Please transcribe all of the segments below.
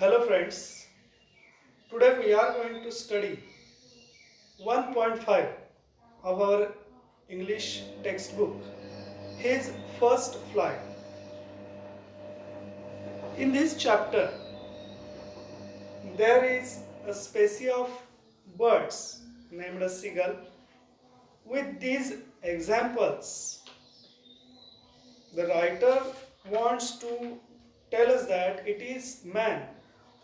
Hello friends, today we are going to study 1.5 of our English textbook, His First Flight. In this chapter, there is a species of birds named a seagull. With these examples, the writer wants to tell us that it is man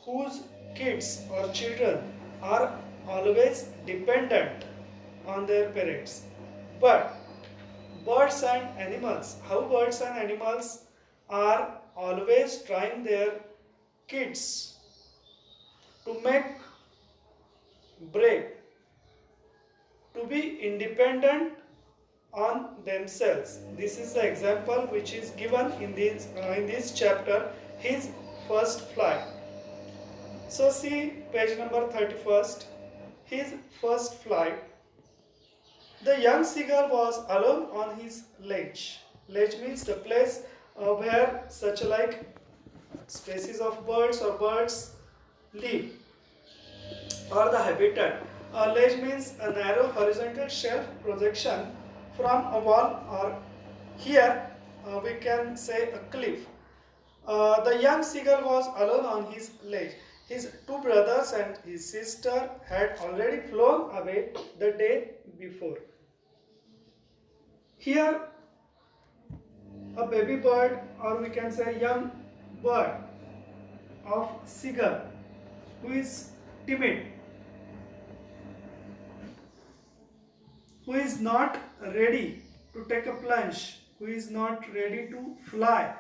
whose kids or children are always dependent on their parents. But birds and animals, how birds and animals are always trying their kids to make brave, to be independent on themselves. This is the example which is given in this chapter, his first flight. So see page number 31st, his first flight. The young seagull was alone on his ledge. Ledge means the place where such like species of birds or birds live, or the habitat. Ledge means a narrow horizontal shelf projection from a wall, or here we can say a cliff. The young seagull was alone on his ledge. His two brothers and his sister had already flown away the day before. Here, a baby bird, or we can say young bird of seagull, who is timid, who is not ready to take a plunge, who is not ready to fly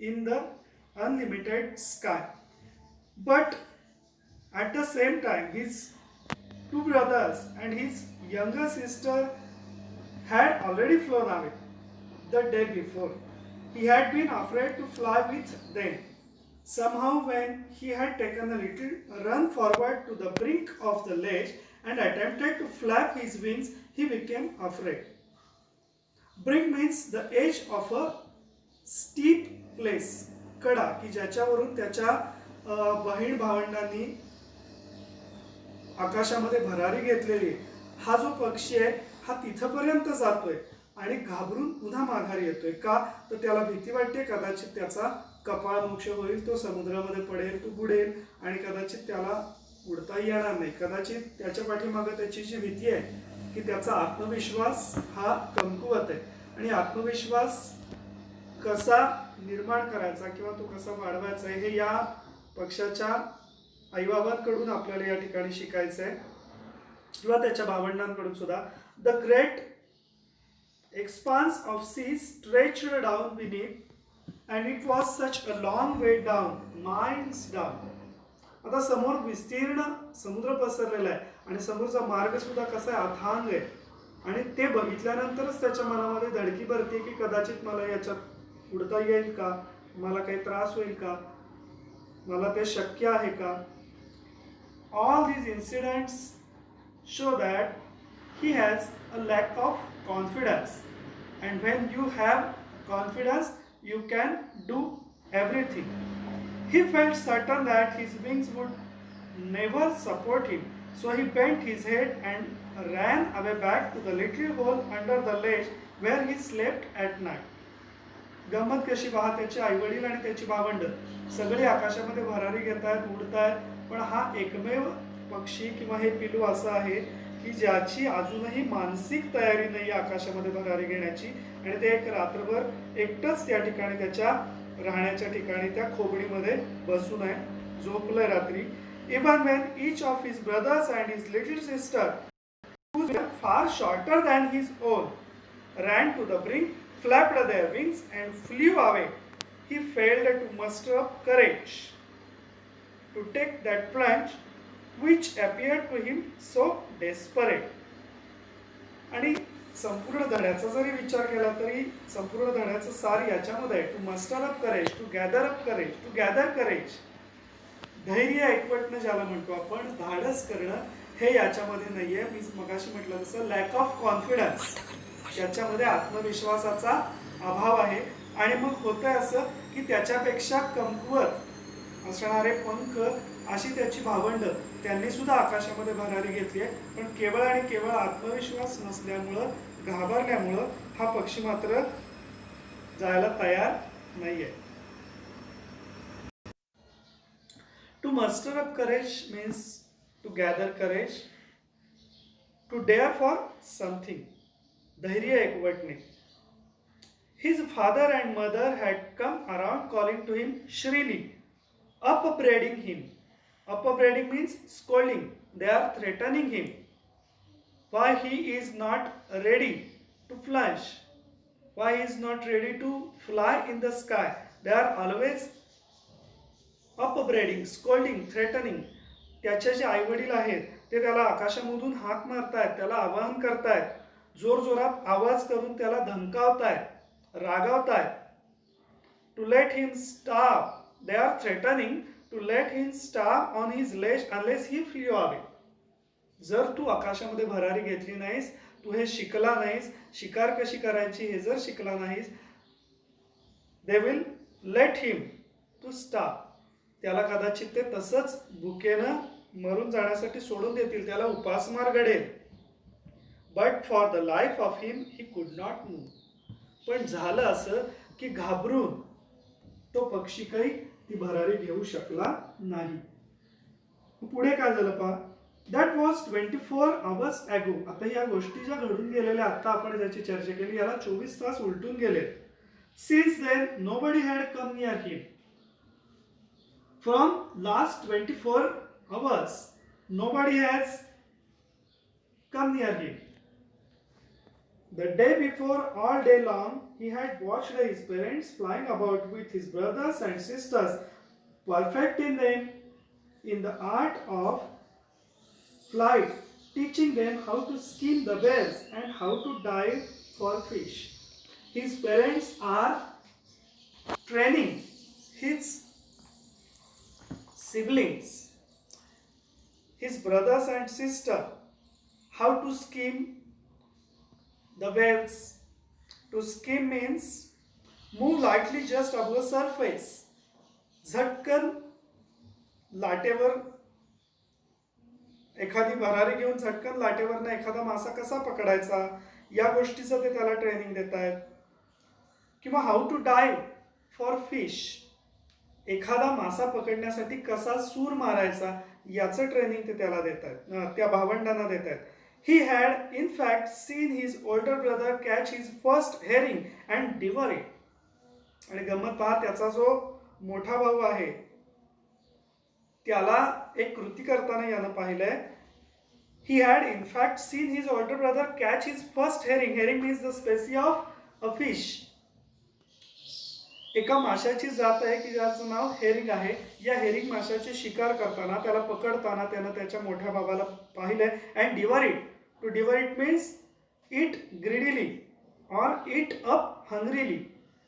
in the unlimited sky. But at the same time, his two brothers and his younger sister had already flown away the day before. He had been afraid to fly with them. Somehow, when he had taken a little run forward to the brink of the ledge and attempted to flap his wings, he became afraid. Brink means the edge of a steep place, कडा की ज्याच्यावरून त्याच्या बहीण भावंडांनी आकाशामध्ये भरारी घेतलेली. हा जो पक्षी आहे हा तिथपर्यंत जातोय आणि घाबरून पुन्हा माघारी येतोय. का तर त्याला भीती वाटते कदाचित त्याचा कपाळ मोक्ष होईल, तो समुद्रामध्ये पडेल, तो बुडेल आणि कदाचित त्याला उडता येणार नाही. कदाचित त्याच्या पाठीमागे त्याची जी भीती आहे की त्याचा आत्मविश्वास हा कमकुवत आहे. आणि आत्मविश्वास कसा निर्माण करायचा किंवा तो कसा वाढवायचा हे या पक्षाच्या आईबाबांकडून आपल्याला या ठिकाणी शिकायचं आहे, किंवा त्याच्या भावंडांकडून सुद्धा. The great expanse of sea stretched down beneath, and it was such a long way down, miles down. आता समोर विस्तीर्ण समुद्र पसरलेला आहे आणि समोरचा मार्ग सुद्धा कसा आहे, अथांग आहे. आणि ते बघितल्यानंतरच त्याच्या मनामध्ये धडकी भरते की कदाचित मला याच्यात उडता येईल का, मला काही त्रास होईल का, मला ते शक्य आहे का. All these incidents show that he has a lack of confidence, and when you have confidence you can do everything. He felt certain that his wings would never support him, so he bent his head and ran away back to the little hole under the ledge where he slept at night. गंमत कशी पहा, त्याचे आईवडील आणि त्याची भावंड सगळे आकाशामध्ये भरारी घेत आहेत, उडत आहेत, पण हा एकमेव पक्षी किंवा हे पिलू असं आहे की ज्याची अजूनही मानसिक तयारी नाही आकाशामध्ये भरारी घेण्याची. आणि ते एक रात्रभर एकटंच त्या ठिकाणी त्याच्या राहण्याच्या ठिकाणी त्या खोबडीमध्ये बसून आहे, झोपलंय रात्री. Even Wien each of his brothers and his little sister, who were far shorter than his own, ran to the brink, flapped their wings and flew away, he failed to muster up courage to take that plunge which appeared to him so desperate. आणि संपूर्ण धड्याचा जरी विचार केला तरी संपूर्ण धड्याचं सार याच्यामध्ये आहे, to muster up courage, to gather up courage, to gather courage. धैर्य एकवटणं ज्याला म्हणतो आपण, धाडस करणं, हे याच्यामध्ये नाहीये. मी मगाशी म्हटलं तसं लॅक ऑफ कॉन्फिडन्स, याच्यामध्ये आत्मविश्वासाचा अभाव आहे. आणि मग होतंय असं की त्याच्यापेक्षा कमकुवत असणारे पंख अशी त्याची भावंड त्यांनी सुद्धा आकाशामध्ये भरारी घेतली आहे. पण केवळ आणि केवळ आत्मविश्वास नसल्यामुळं, घाबरल्यामुळं हा पक्षी मात्र जायला तयार नाहीये. To muster up courage means to gather courage, to dare for something, धैर्य एकवटणे. His father and mother had come around calling to him shrilly, upbraiding him. Upbraiding means scolding. They are threatening him. Why he is not ready to plunge? Why he is not ready to fly in the sky? They are always upbraiding, scolding, threatening. त्याचे जे आई वडील आहेत ते त्याला आकाशामधून हाक मारतायत, त्याला आवाहन करतायत, जोरजोरात आवाज करून त्याला धमकावतायत, रागावतायत. To let him stop. They are threatening to let him stop on his leash unless he flee away. जर तू आकाशामध्ये भरारी घेतली नाहीस, तू हे शिकला नाहीस, शिकार कशी करायची हे जर शिकला नाहीस, they will let him to stop. त्याला कदाचित ते तसंच भुकेनं मरून जाण्यासाठी सोडून देतील, त्याला उपासमार घडेल. But for the life of him he could not move. पण झालं असं की घाबरून तो पक्षी काही ती भरारी घेऊ शकला नाही. पुढे काय झालं पहा. That was 24 hours ago. आता या गोष्टी ज्या घडून गेलेल्या, आता आपण ज्याची चर्चा केली, याला 24 तास उलटून गेले. Since then nobody had come near him. From last 24 hours nobody has come near him. The day before, all day long, he had watched his parents flying about with his brothers and sisters, perfecting them in the art of flight, teaching them how to skim the waves and how to dive for fish. His parents are training his siblings, his brothers and sister, how to skim the waves. To skim means move lightly just above surface. झटकन लाटेवर एखादी भरारी घेऊन झटकन लाटेवरनं एखादा मासा कसा पकडायचा, या गोष्टीचं ते त्याला ट्रेनिंग देत आहेत. किंवा how to dive for fish, एखादा मासा पकडण्यासाठी कसा सूर मारायचा याचं ट्रेनिंग ते त्याला देत आहेत, त्या भावंडांना देत आहेत. He had in fact seen his older brother catch his first herring and devour it. आणि गंमत पहा, त्याचा जो मोठा भाऊ आहे त्याला एक कृती करताना यानं पाहिलंय. He had in fact seen his older brother catch his first herring. Herring means the species of a fish. एका माशाची जात आहे की ज्याचं नाव हेरिंग आहे. या हेरिंग माशाची शिकार करताना, त्याला पकडताना त्यानं त्याच्या मोठ्या भावाला पाहिलंय. And devour it. To devour it means eat greedily or eat up hungrily.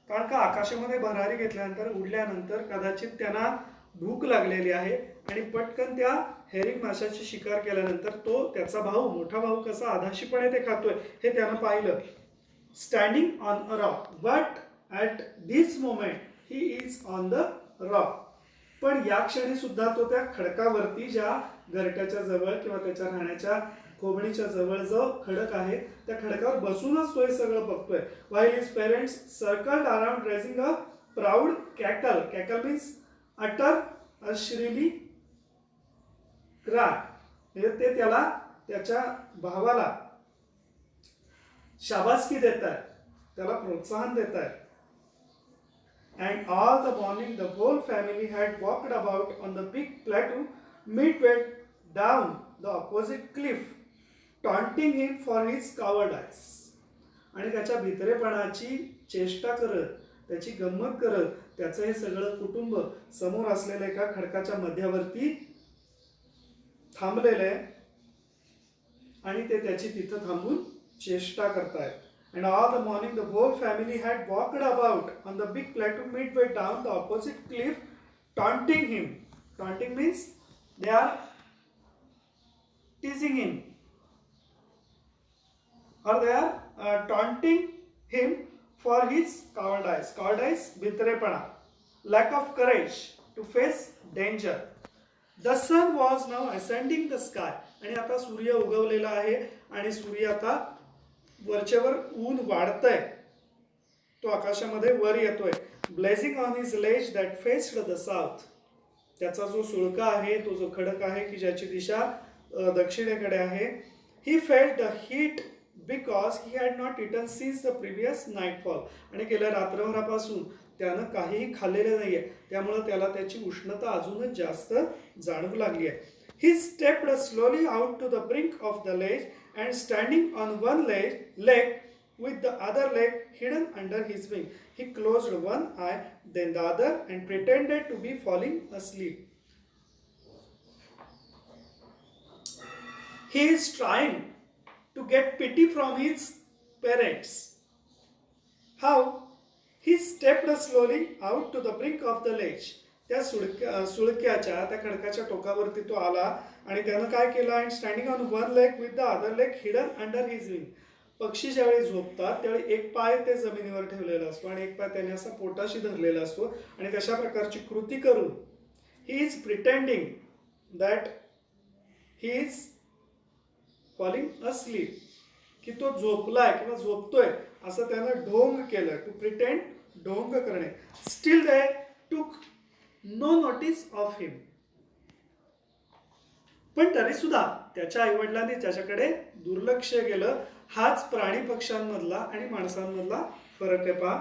कारण का आकाशामध्ये भरारी घेतल्यानंतर, उडल्यानंतर कदाचित त्यांना भूक लागलेली आहे आणि पटकन त्या हेरिंग माशाची शिकार केल्यानंतर तो त्याचा भाऊ, मोठा भाऊ कसा आधाशीपणे ते खातोय हे त्यानं पाहिलं. Standing on a rock, but at this moment he is on the rock. पण या क्षणी सुद्धा तो त्या खडकावरती, ज्या घरट्याच्या जवळ किंवा त्याच्या राहण्याच्या कोबणीच्या जवळ जो खडक आहे त्या खडकावर बसूनच तो हे सगळं बघतोय. while his parents circled around raising a proud cackle. cackle means utter a shrilly cry. ते त्याला, त्याच्या भावाला शाबासकी देत आहेत, त्याला प्रोत्साहन देत आहेत. And all the morning the whole family had walked about on the big plateau midway down the opposite cliff, taunting him for his cowardice. आणि त्याच्या भित्रेपणाची चेष्टा करत, त्याची गंमत करत, त्याचं हे सगळं कुटुंब समोर असलेल्या एका खडकाच्या मध्यावरती थांबलेलं आहे आणि ते त्याची तिथं थांबून चेष्टा करतायत. And all the morning the whole family had walked about on the big plateau midway down the opposite cliff, taunting him. Taunting means they are teasing him, or they are taunting him for his cowardice. Cowardice, भित्रेपणा, lack of courage. to face danger. The sun was now ascending the sky. आणि आता सूर्य उगवलेला आहे आणि सूर्य आता वरच्यावर ऊन वाढतंय, तो आकाशामध्ये वर येतोय. Blazing on his ledge that faced the south. त्याचा जो सुळका आहे, तो जो खडक आहे की ज्याची दिशा दक्षिणेकडे आहे. He felt the heat because he had not eaten since the previous nightfall. आणि गेल्या रात्रभरापासून त्यानं काहीही खाल्लेलं नाहीये, त्यामुळे त्याला त्याची उष्णता अजूनच जास्त जाणवू लागली आहे. He stepped slowly out to the brink of the ledge and standing on one leg with the other leg hidden under his wing, he closed one eye, then the other, and pretended to be falling asleep. He is trying to get pity from his parents. How? He stepped slowly out to the brink of the ledge. त्या सुळक्याच्या त्या खडकाच्या टोकावरती तो आला आणि त्यानं काय केलं, and standing on one leg with the other leg hidden under his wing. पक्षी ज्यावेळी झोपतात त्यावेळी एक पाय ते जमिनीवर ठेवलेला असतो आणि एक पाय त्याने असा पोटाशी धरलेला असतो आणि तशा प्रकारची कृती करून he is pretending that he is falling asleep, की तो झोपलाय किंवा झोपतोय असं त्यानं ढोंग केलं. टू प्रिटेंड, ढोंग करणे. स्टील दे टूक नो नोटीस ऑफ हिम. पण तरी सुद्धा त्याच्या आईवडिलांनी त्याच्याकडे दुर्लक्ष केलं. हाच प्राणी पक्ष्यांमधला आणि माणसांमधला फरक आहे पहा.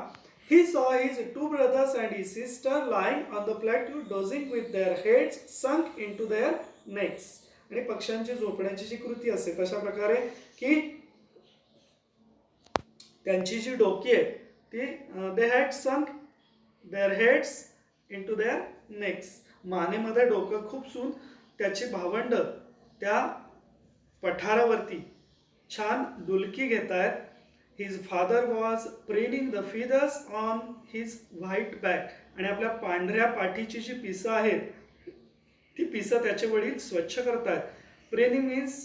He saw his two brothers and his sister lying on the plateau dozing with their heads sunk into their necks. आणि पक्ष्यांची झोपण्याची जी कृती असते तशा प्रकारे की त्यांची जी डोकी आहे ती they had sunk their heads into their necks. मानेमध्ये डोकं खुपसून त्याची भावंड त्या पठारावरती छान डुलकी घेत आहेत. His father was preening the feathers on his white back. आणि आपल्या पांढऱ्या पाठीची जी पिसं आहेत ती पिसं त्याचे वडील स्वच्छ करतात. Preening means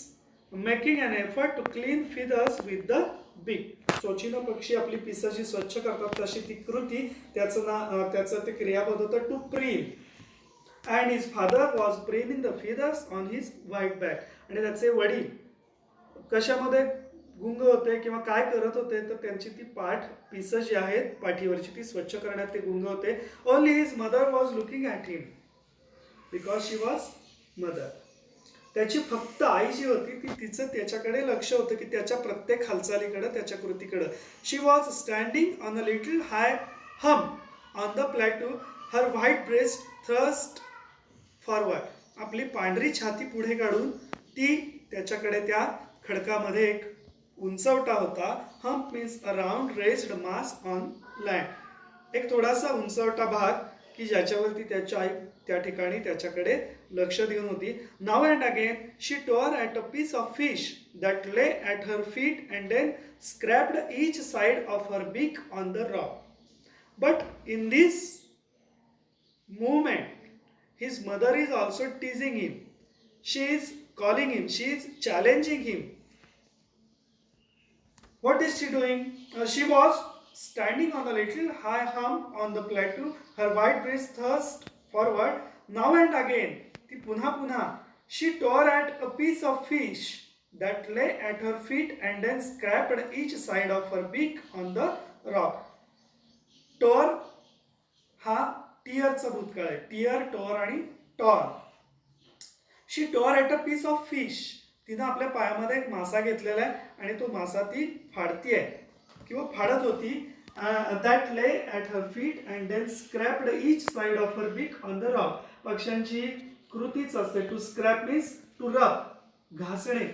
making an effort to clean feathers with the beak. चोचीनं पक्षी आपली पिसं जी स्वच्छ करतात तशी ती कृती, त्याचं ते क्रियापद होतं to preen. And his father was preening the feathers on his white back. आणि त्याचे वडील कशामध्ये गुंग होते किंवा काय करत होते तर त्यांची ती पिसं जी आहेत पाठीवरची ती स्वच्छ करण्यात ते गुंग होते. Only his mother was looking at him because she was mother. त्याची फक्त आई जी होती ती तिचं त्याच्याकडे लक्ष होतं की त्याच्या प्रत्येक हालचालीकडं, त्याच्या कृतीकडं. She was standing on a little high hump on the plateau, her white breast thrust forward. आपली पांढरी छाती पुढे काढून ती त्याच्याकडे त्या खडकामध्ये एक उंचवटा होता. Hump means a round raised mass on land. एक थोडासा उंचवटा भाग की ज्याच्यावरती त्याची आई त्या ठिकाणी त्याच्याकडे लक्ष देऊन होती. Now and again she tore at a piece of fish that lay at her feet and then scraped each side of her beak on the rock. But in this movement his mother is also teasing him. She is calling him, she is challenging him. What is she doing? She was standing on a little high hump on the plateau, her white breast thrust forward. Now and again, ती पुन्हा she tore at a piece of fish that lay at her feet and then scraped each side of her beak on the rock. Tore हा टिअरचा भूतकाळ आहे. Tear, tore आणि tore. She tore at a piece of fish. तिनं आपल्या पायामध्ये एक मासा घेतलेला आहे आणि तो मासा ती फाडतीये किंवा फाडत होती. That lay at her feet and then scraped each side of her beak on the rock. पक्ष्यांची कृतीच असते to scrap means to rub, घासणे.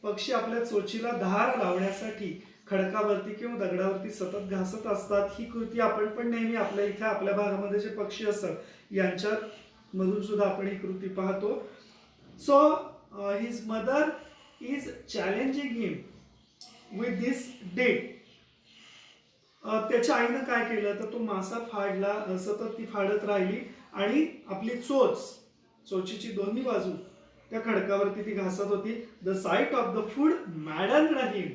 पक्षी आपल्या चोचीला धार लावण्यासाठी खडकावरती किंवा दगडावरती सतत घासत असतात. ही कृती आपण पण नेहमी आपल्या इथे आपल्या भागामध्ये जे पक्षी असतात यांच्यात मधून सुद्धा आपण ही कृती पाहतो. So his mother is challenging him with this deed. त्याच्या आईनं काय केलं तर तो मासा फाडला, सतत ती फाडत राहिली आणि आपली चोचीची दोन्ही बाजू त्या खडकावरती ती घासत होती. The sight of the food maddened him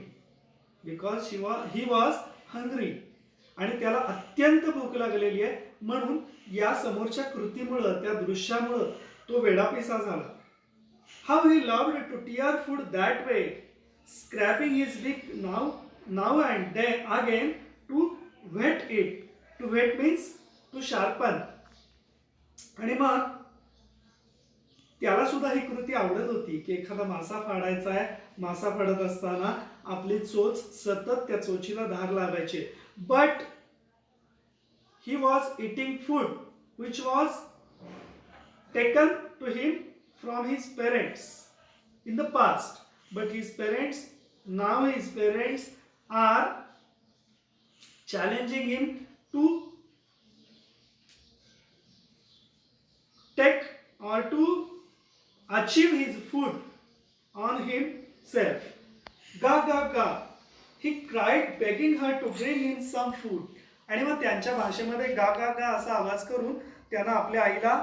because he was hungry. आणि त्याला अत्यंत भूक लागलेली आहे म्हणून या समोरच्या कृतीमुळं, त्या दृश्यामुळं तो वेडापिसा झाला. How he loved to tear food that way, scraping his beak now and then again to whet it. To whet means to sharpen. आणि मग त्याला सुद्धा ही कृती आवडत होती की एखादा मासा फाडायचा आहे, मासा फाडत असताना आपली चोच सतत त्या चोचीला धार लावायची. But he was eating food which was taken to him from his parents in the past, but his parents are challenging him to take or to achieve his food on himself. Ga ga ga, he cried begging her to bring him some food. आणि मग त्यांच्या भाषेमध्ये गा गा गा असा आवाज करून त्यानं आपल्या आईला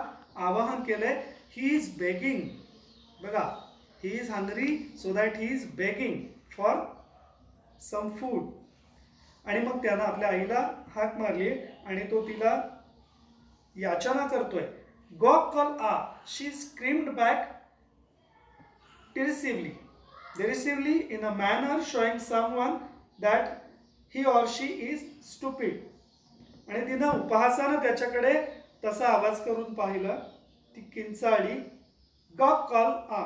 आवाहन केलंय. ही इज बेगिंग, बघा, he is hungry so that he is begging for some food. आणि मग त्यानं आपल्या आईला हाक मारली आणि तो तिला याचना करतोय. गॉकल आ, she screamed back derisively in a manner showing someone that he or she is stupid. आणि तिनं उपहासानं त्याच्याकडे तसा आवाज करून पाहिलं. ती किंचाळली, गॉक कॉल आ,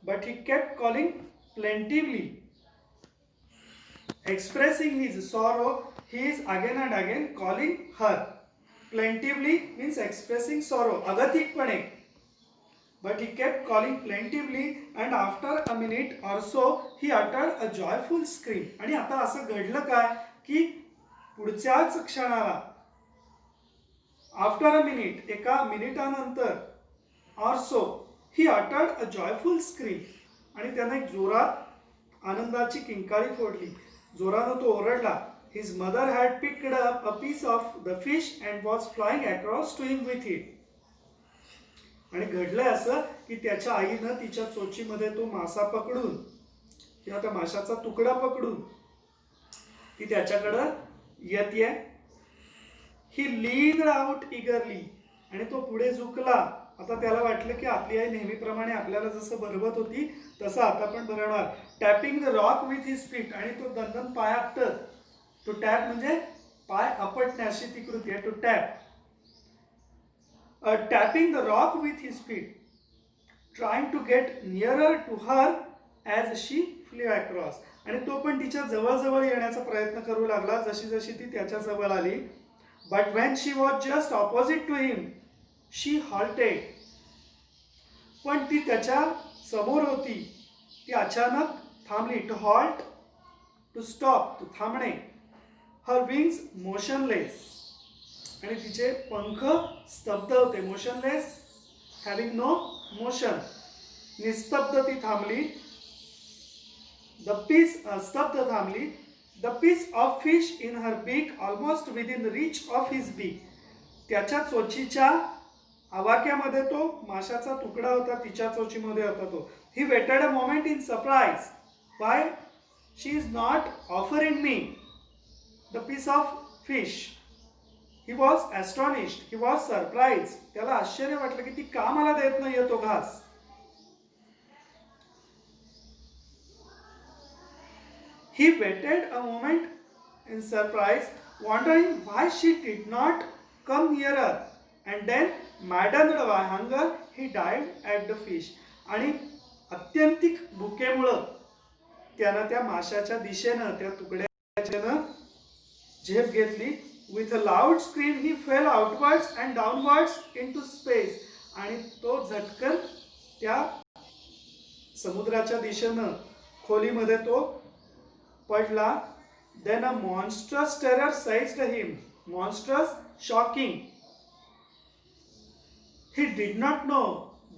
but he kept calling plaintively. Expressing his sorrow, he is again and again calling her. Plaintively means expressing sorrow, अगतिकपणे. But he kept calling plaintively and after a minute or so he uttered a joyful scream. आणि आता असं घडलं काय की पुढच्याच क्षणाला, after a minute, एका मिनिटानंतर, or so he uttered a joyful scream. आणि त्याने एक जोरात आनंदाची किंकाळी फोडली. जोरानं तो ओरडला. His mother had picked up a piece of the fish and was flying across to him with it. आणि घडलंय असं की त्याच्या आईनं तिच्या चोचीमध्ये तो मासा पकडून किंवा त्या माशाचा तुकडा पकडून ती त्याच्याकडं येते. ही लीड आउट इगरली, आणि तो पुढे झुकला. आता त्याला वाटलं की आपली आई नेहमीप्रमाणे आपल्याला जसं भरवत होती तसं आता पण भरवणार. Tapping the rock with his feet, आणि तो दणदण पाय आपटत. टू टॅप म्हणजे पाय आपटणे अशी ती कृती आहे, to tap. Tapping the rock with his feet, trying to get nearer to her as she flew across. आणि तो पण तिच्या जवळ येण्याचा प्रयत्न करू लागला जशी जशी ती त्याच्या जवळ आली. But when she was just opposite to him, she halted. पण ती त्याच्या समोर होती, ती अचानक थांबली. To halt, to stop, to थांबणे. Her wings motionless, आणि तिचे पंख स्तब्ध होते. Motionless, having no motion. निस्तब्ध ती थांबली. स्तब्ध थांबली. The piece of fish in her beak almost within reach of his beak. त्याच्या चोचीच्या आवाक्यामध्ये तो माशाचा तुकडा होता, तिच्या चोचीमध्ये होता तो. He waited a moment in surprise. Why she is not offering me the piece of fish. He was astonished, he was surprised. त्याला आश्चर्य वाटलं की ती का मला देत नाहीये तो घास. He waited a moment in surprise, wondering why she did not come nearer, and then maddened by hunger he dived at the fish. आणि अत्यंतिक भुकेमुळं त्यानं त्या माशाच्या दिशेनं, त्या तुकड्याच्यानं झेप घेतली. With a loud scream he fell outwards and downwards into space. आणि तो झटकन त्या समुद्राच्या दिशेनं खोलीमध्ये तो पडला. Then a monstrous terror seized him. Monstrous, shocking. He did not know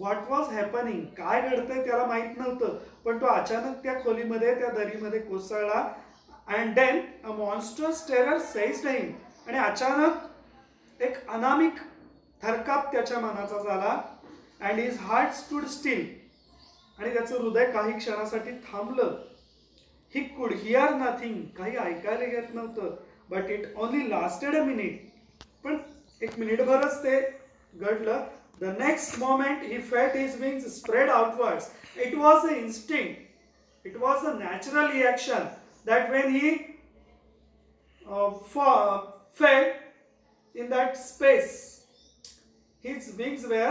what was happening. काय घडतंय त्याला माहित नव्हतं, पण तो अचानक त्या खोलीमध्ये, त्या दरीमध्ये कोसळला. And then a monstrous terror seized him. आणि अचानक एक अनामिक थरकाप त्याच्या मनाचा झाला. And his heart stood steel, आणि त्याचं हृदय काही क्षणासाठी थांबलं. ही कुड हिअर नथिंग, काही ऐकायला येत नव्हतं. But it only lasted a minute, पण एक मिनिटभरच ते घडलं. The next moment he felt his wings spread outwards. It was a instinct, it was a natural reaction that when he fell in that space, his wings were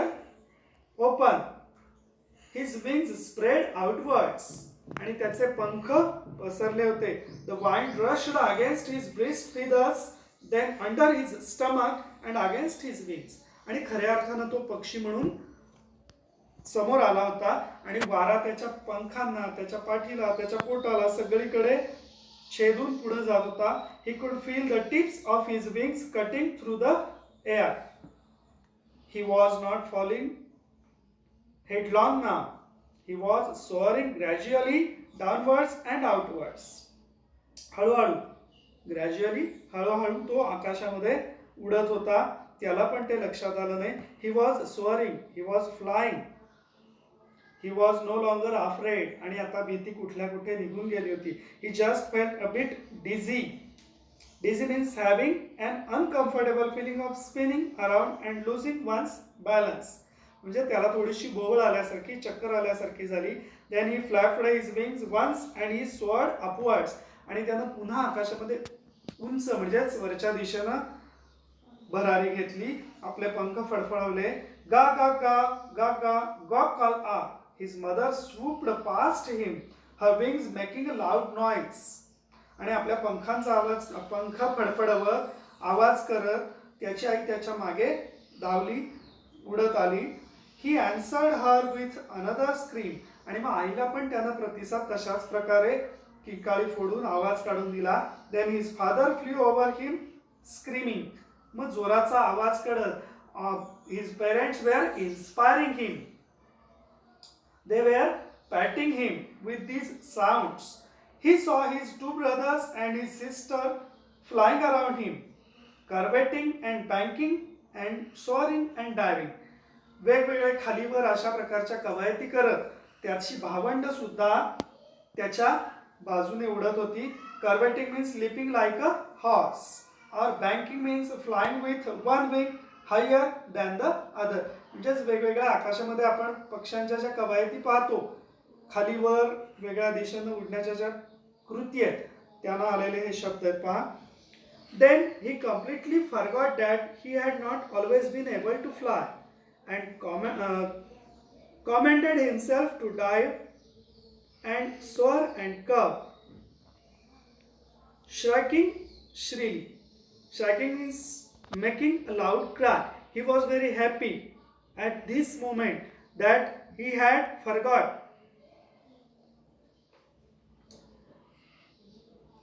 open, his wings spread outwards, आणि त्याचे पंख पसरले होते. The wind rushed against his breast feathers, then under his stomach and against his wings. आणि खऱ्या अर्थानं तो पक्षी म्हणून समोर आला होता आणि वारा त्याच्या पंखांना, त्याच्या पाठीला, त्याच्या पोटाला सगळीकडे छेदून पुढे जात होता. He could feel the tips of his wings cutting through the air. He was not falling headlong now. He was soaring gradually downwards and outwards. हळूहळू, ग्रॅज्युअली, हळूहळू तो आकाशामध्ये उडत होता. त्याला पण ते लक्षात आलं नाही. He was soaring, he was flying, he was no longer afraid. आणि आता भीती कुठल्या कुठे निघून गेली होती. He just felt a bit dizzy. Dizzy means having an uncomfortable feeling of spinning around and losing one's balance. म्हणजे त्याला थोडीशी बोबळ आल्यासारखी, चक्कर आल्यासारखी झाली. Then he flapped his wings once and he soared upwards. आणि त्यानं पुन्हा आकाशामध्ये उंच म्हणजेच वरच्या दिशेनं भरारी घेतली. आपले पंख फडफडवले. गा गा गा गा गा गा call a. His mother swooped past him, her wings making a loud noise. आणि आपल्या पंखांचा आवाज, पंख फडफडवत, आवाज करत त्याची आई त्याच्या मागे धावली, उडत आली. He answered her with another scream. आणि मग आईला पण त्यानं प्रतिसाद तशाच प्रकारे किकाळी फोडून आवाज काढून दिला. Then his father flew over him screaming. मग जोराचा आवाज करत his parents were inspiring him. They were patting him with these sounds. He saw his two brothers and his sister flying around him, curveting and banking and soaring and diving. वेगवेगळे खालीवर अशा प्रकारच्या कवायती करत त्याची भावंड सुद्धा त्याच्या बाजूने उडत होती. Curvetting means leaping like a horse, और banking means flying with one wing higher than the other. म्हणजेच वेगवेगळ्या आकाशामध्ये आपण पक्ष्यांच्या ज्या कवायती पाहतो, खालीवर वेगळ्या दिशेनं उडण्याच्या ज्या कृती आहेत, त्यांना आलेले हे शब्द आहेत पहा. Then he completely forgot that he had not always been able to fly and commended himself to dive and soar and curve. Shrieking shrilly. Shrieking means making a loud cry. He was very happy at this moment that he had forgot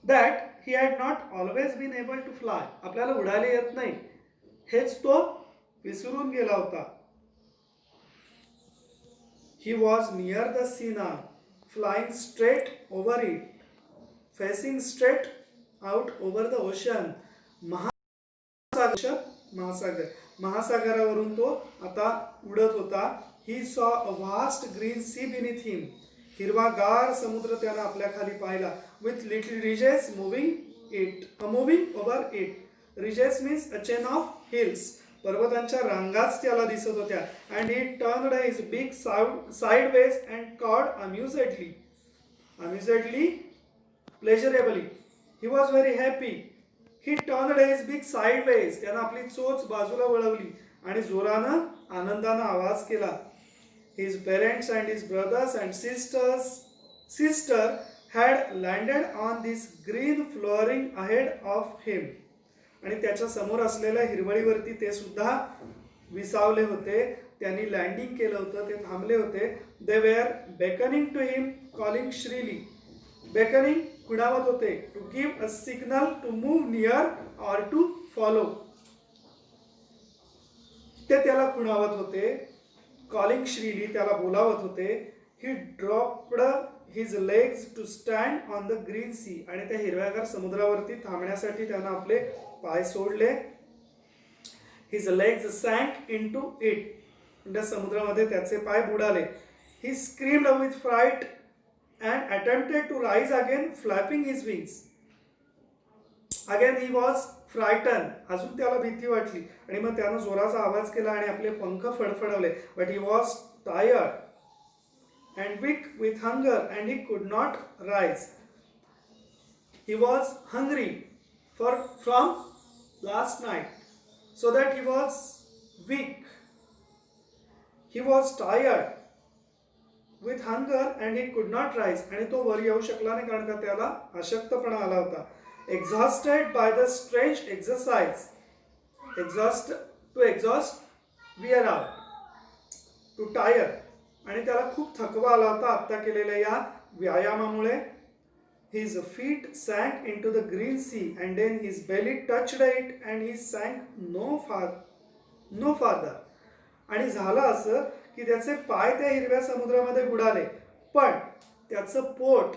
that he had not always been able to fly. आपल्याला उडायला येत नाही हेच तो विसरून गेला होता. He was near the sea now, flying straight over it, facing straight out over the ocean. महासागरावरून तो आता उडत होता. He saw a vast green sea beneath him. हिरवागार समुद्र त्यानं आपल्या खाली पाहिला. With little ridges moving over it. Ridges means a chain of hills. पर्वतांच्या रांगाच त्याला दिसत होत्या. And he turned his beak sideways and cawed amusedly, pleasurably. He was very happy. He turned his beak sideways. त्यानं आपली चोच बाजूला वळवली आणि जोरानं आनंदानं आवाज केला. His parents and his brothers and sister had landed on this green flooring ahead of him. आणि त्याच्या समोर असलेल्या हिरवळीवरती ते सुद्धा विसावले होते. त्यांनी लँडिंग केलं होतं, ते थांबले होते. They were beckoning to him, calling shrilly. Beckoning खुणावत होते. To give a signal to move near or to follow. ते त्याला खुणावत होते. कॉलिंग श्रीली त्याला बोलावत होते. He dropped his legs to stand on the green sea. आणि त्या हिरव्यागार समुद्रावरती थांबण्यासाठी त्यानं आपले पाय सोडले. His legs sank into it. त्या समुद्रामध्ये त्याचे पाय बुडाले. He screamed with fright and attempted to rise again, flapping his wings. Again he was frightened, अजून त्याला भीती वाटली आणि मग त्यानं जोराचा आवाज केला आणि आपले पंख फडफडवले. But he was tired and weak with hunger and he could not rise. He was hungry from last night, so that he was weak. He was tired with hunger and he could not rise. आणि तो वर येऊ शकला नाही कारण का त्याला अशक्तपणा आला होता. Exhausted by the strange exercise. To exhaust, wear out. To tire. आणि त्याला खूप थकवा आला होता आत्ता केलेल्या या व्यायामामुळे. His feet sank into the green sea and then his belly touched it and he sank no farther. आणि झालं असं की त्याचे पाय त्या हिरव्या समुद्रामध्ये बुडाले, पण त्याचं पोट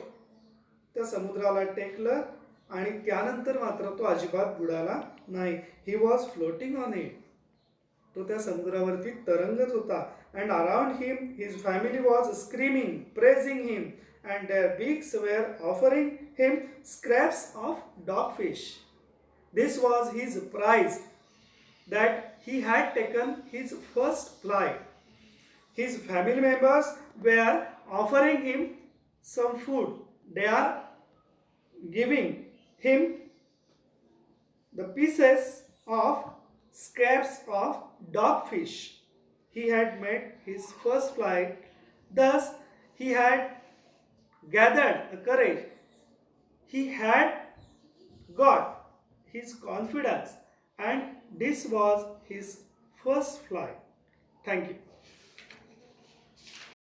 त्या समुद्राला टेकलं आणि त्यानंतर मात्र तो अजिबात बुडाला नाही. He was floating on it. तो त्या समुद्रावरती तरंगत होता. And around him his family was screaming, praising him, and their beaks were offering him scraps of dogfish. This was his prize, that he had taken his first flight. His family members were offering him some food. They are giving him the pieces of scraps of dogfish. He had made his first flight. Thus, he had gathered courage. He had got his confidence, and this was his first flight. Thank you.